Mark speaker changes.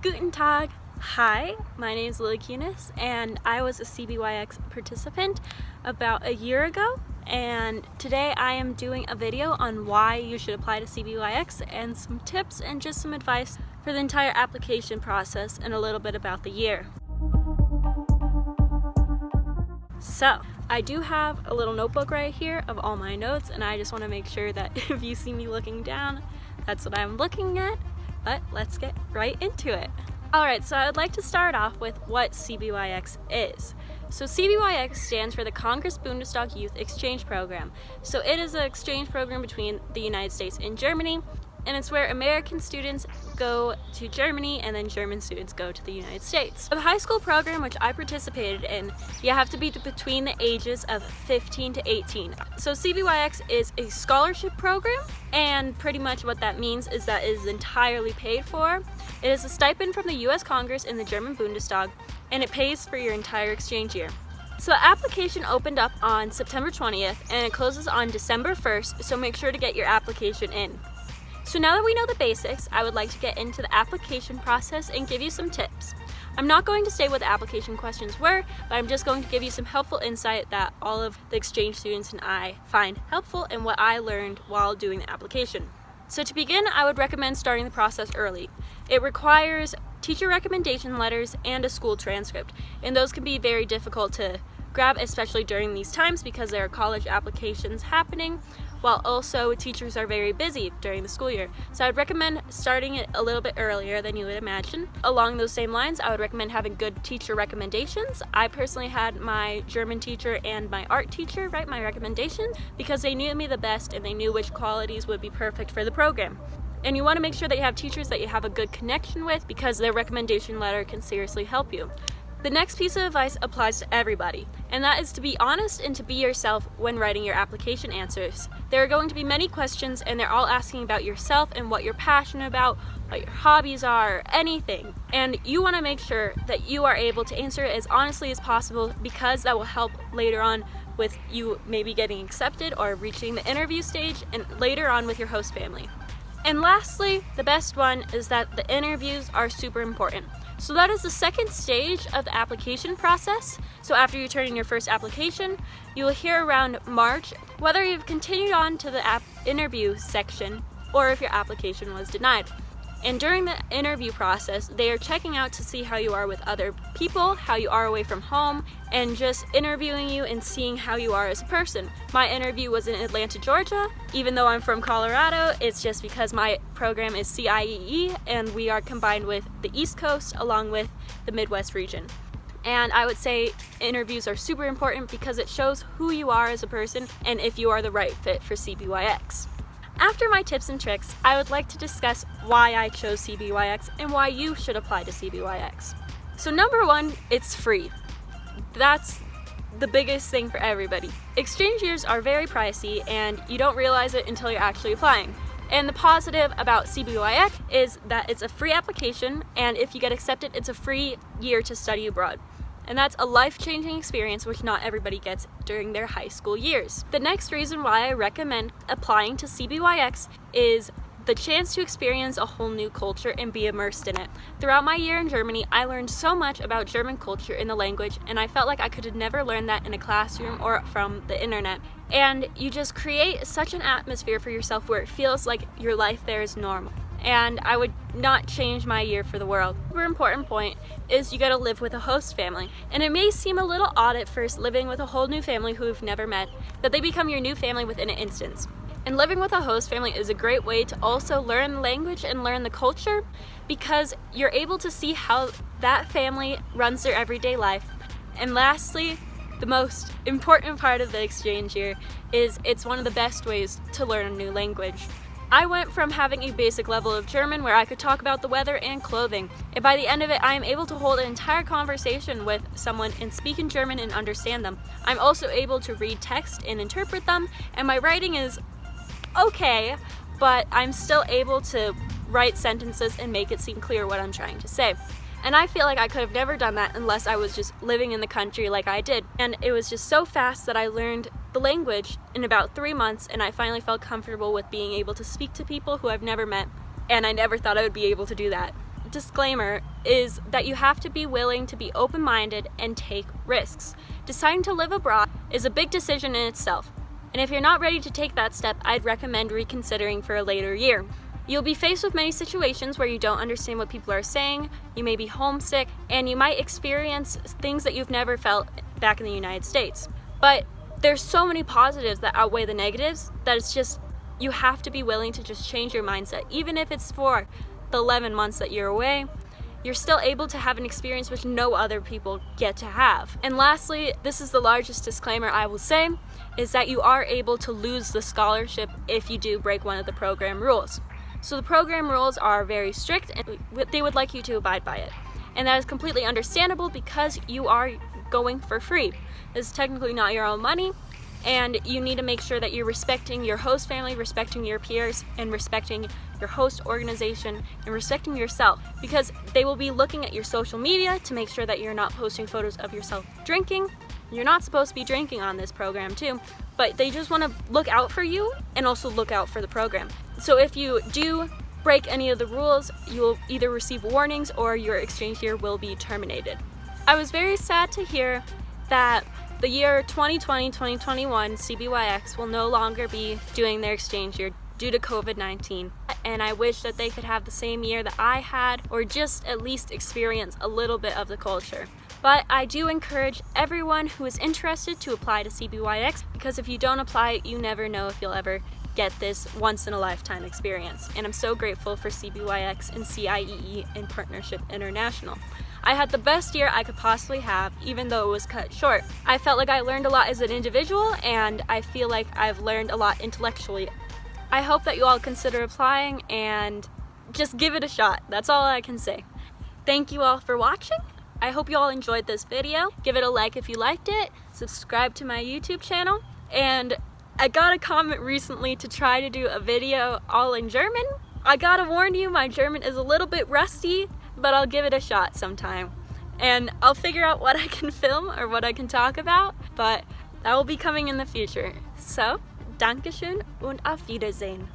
Speaker 1: Guten Tag. Hi, my name is Lily Kunis, and I was a Cbyx participant about a year ago, and today I am doing a video on why you should apply to Cbyx and some tips and just some advice for the entire application process and a little bit about the year. So, I do have a little notebook right here of all my notes, and I just want to make sure that if you see me looking down, that's what I'm looking at. But let's get right into it. Alright, so I would like to start off with what Cbyx is. So Cbyx stands for the Congress Bundestag Youth Exchange Program. So it is an exchange program between the United States and Germany, and it's where American students go to Germany and then German students go to the United States. For the high school program, which I participated in, you have to be between the ages of 15 to 18. So Cbyx is a scholarship program, and pretty much what that means is that it is entirely paid for. It is a stipend from the US Congress and the German Bundestag, and it pays for your entire exchange year. So the application opened up on September 20th and it closes on December 1st, so make sure to get your application in. So now that we know the basics, I would like to get into the application process and give you some tips. I'm not going to say what the application questions were, but I'm just going to give you some helpful insight that all of the exchange students and I find helpful and what I learned while doing the application. So to begin, I would recommend starting the process early. It requires teacher recommendation letters and a school transcript, and those can be very difficult to grab, especially during these times because there are college applications happening, while also teachers are very busy during the school year. So I would recommend starting it a little bit earlier than you would imagine. Along those same lines, I would recommend having good teacher recommendations. I personally had my German teacher and my art teacher write my recommendations because they knew me the best and they knew which qualities would be perfect for the program. And you want to make sure that you have teachers that you have a good connection with because their recommendation letter can seriously help you. The next piece of advice applies to everybody, and that is to be honest and to be yourself when writing your application answers. There are going to be many questions and they're all asking about yourself and what you're passionate about, what your hobbies are, anything. And you want to make sure that you are able to answer it as honestly as possible because that will help later on with you maybe getting accepted or reaching the interview stage and later on with your host family. And lastly, the best one is that the interviews are super important. So that is the second stage of the application process. So after you turn in your first application, you will hear around March whether you've continued on to the interview section or if your application was denied. And during the interview process, they are checking out to see how you are with other people, how you are away from home, and just interviewing you and seeing how you are as a person. My interview was in Atlanta, Georgia. Even though I'm from Colorado, it's just because my program is CIEE and we are combined with the East Coast along with the Midwest region. And I would say interviews are super important because it shows who you are as a person and if you are the right fit for Cbyx. After my tips and tricks, I would like to discuss why I chose Cbyx and why you should apply to Cbyx. So number one, it's free. That's the biggest thing for everybody. Exchange years are very pricey and you don't realize it until you're actually applying. And the positive about Cbyx is that it's a free application, and if you get accepted, it's a free year to study abroad. And that's a life-changing experience which not everybody gets during their high school years. The next reason why I recommend applying to Cbyx is the chance to experience a whole new culture and be immersed in it. Throughout my year in Germany, I learned so much about German culture and the language, and I felt like I could have never learned that in a classroom or from the internet. And you just create such an atmosphere for yourself where it feels like your life there is normal. And I would not change my year for the world. A super important point is you gotta live with a host family. And it may seem a little odd at first living with a whole new family who you've never met, but they become your new family within an instance. And living with a host family is a great way to also learn language and learn the culture because you're able to see how that family runs their everyday life. And lastly, the most important part of the exchange year is it's one of the best ways to learn a new language. I went from having a basic level of German where I could talk about the weather and clothing, and by the end of it I am able to hold an entire conversation with someone and speak in German and understand them. I'm also able to read text and interpret them, and my writing is okay, but I'm still able to write sentences and make it seem clear what I'm trying to say. And I feel like I could have never done that unless I was just living in the country like I did. And it was just so fast that I learned the language in about 3 months, and I finally felt comfortable with being able to speak to people who I've never met, and I never thought I would be able to do that. disclaimer is that you have to be willing to be open-minded and take risks. Deciding to live abroad is a big decision in itself, and if you're not ready to take that step, I'd recommend reconsidering for a later year. You'll be faced with many situations where you don't understand what people are saying, you may be homesick, and you might experience things that you've never felt back in the United States. But there's so many positives that outweigh the negatives that it's just, you have to be willing to just change your mindset. Even if it's for the 11 months that you're away, you're still able to have an experience which no other people get to have. And lastly, this is the largest disclaimer I will say, is that you are able to lose the scholarship if you do break one of the program rules. So the program rules are very strict and they would like you to abide by it. And that is completely understandable because you are going for free. This is technically not your own money, and you need to make sure that you're respecting your host family, respecting your peers, and respecting your host organization, and respecting yourself, because they will be looking at your social media to make sure that you're not posting photos of yourself drinking. You're not supposed to be drinking on this program too, but they just want to look out for you and also look out for the program. So if you do break any of the rules, you will either receive warnings or your exchange year will be terminated. I was very sad to hear that the year 2020-2021 Cbyx will no longer be doing their exchange year due to COVID-19, and I wish that they could have the same year that I had, or just at least experience a little bit of the culture. But I do encourage everyone who is interested to apply to Cbyx, because if you don't apply, you never know if you'll ever get this once-in-a-lifetime experience. And I'm so grateful for Cbyx and CIEE and Partnership International. I had the best year I could possibly have, even though it was cut short. I felt like I learned a lot as an individual, and I feel like I've learned a lot intellectually. I hope that you all consider applying and just give it a shot. That's all I can say. Thank you all for watching. I hope you all enjoyed this video. Give it a like if you liked it, subscribe to my YouTube channel, and I got a comment recently to try to do a video all in German. I gotta warn you, my German is a little bit rusty, but I'll give it a shot sometime. And I'll figure out what I can film or what I can talk about, but that will be coming in the future. So, Dankeschön und auf Wiedersehen.